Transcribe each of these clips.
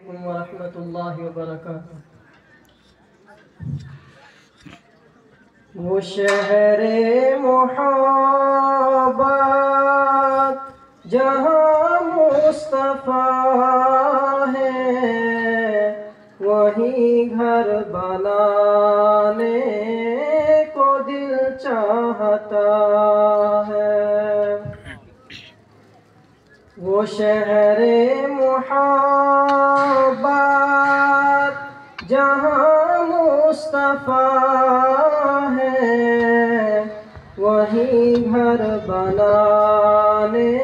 علیکم ورحمۃ اللہ وبرکاتہ۔ وہ شہر محبت جہاں مصطفیٰ ہے، وہیں گھر بنانے کو دل چاہتا ہے۔ وہ شہر محبت جہاں مصطفیٰ ہے، وہیں گھر بنانے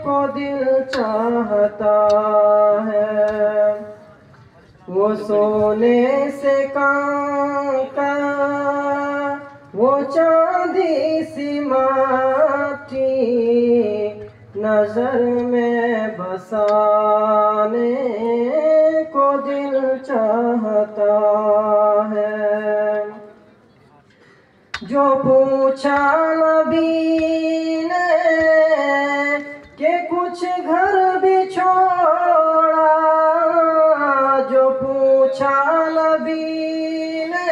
کو دل چاہتا ہے۔ وہ سونے سے کنکر، وہ چاندی سی مٹی، نظر میں بسانے کو دل چاہتا ہے۔ جو پوچھا نبی نے کہ کچھ گھر بھی چھوڑا، جو پوچھا نبی نے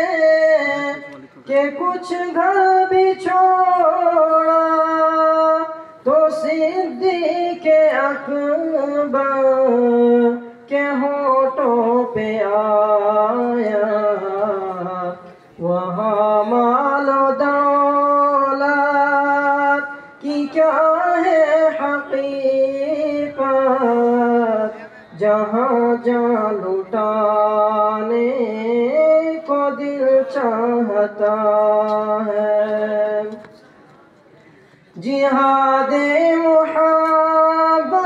کہ کچھ گھر بھی چھوڑا، تو صدیق اکبر کے ہونٹوں پہ آیا، وہاں مال و دولت کی کیا ہے حقیقت، جہاں جان لٹانے کو دل چاہتا ہے۔ جہاد محبت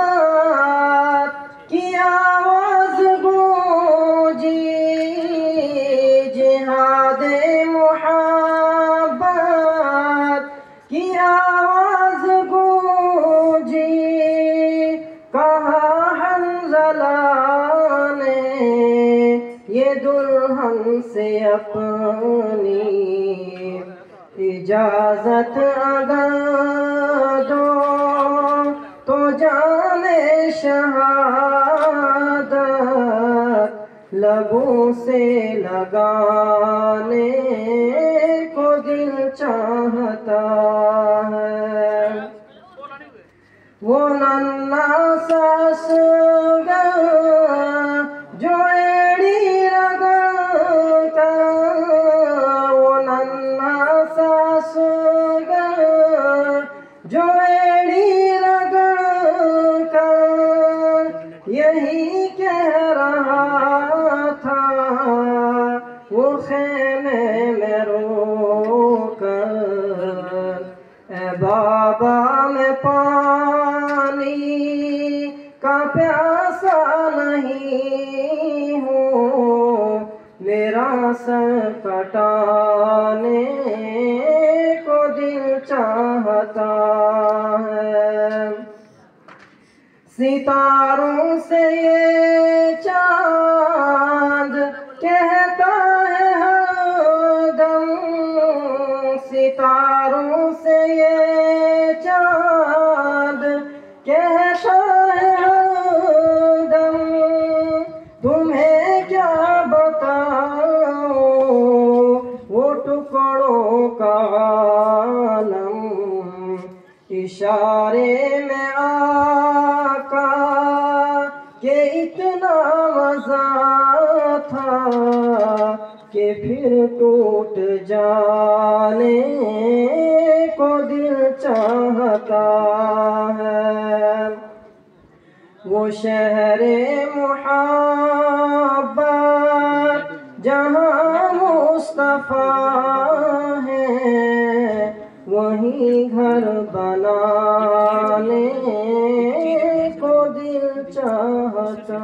کی آواز گونجی، جہاد محبت کی آواز گونجی، کہا حنظلہ نے یہ دلہن سے اپنی اجازت اگر دو تو جانے شہادت لبوں سے لگانے کو دل چاہتا ہے۔ وہ ننھا سا اصغر جو ایڑی رگڑ کر، وہ ننھا سا اصغر جو ایڑی رگڑ کر یہی کہہ رہا تھا، وہ خیمے میں رو کر، اے بابا میں پانی کا پیاسا نہیں ہوں، میرا سر کٹانے کو دل چاہتا ہے۔ ستاروں سے یہ چاند کہتا ہے ہر دم، ستاروں سے یہ چاند کہتا ہے ہر دم، تمہیں کیا بتاؤں وہ ٹکڑوں کا عالم، اشارے میں آقا کہ اتنا مزہ تھا کہ پھر ٹوٹ جانے کو دل چاہتا ہے۔ وہ شہر محبت جہاں مصطفیٰ ہے، وہیں گھر بنانے کو دل چاہتا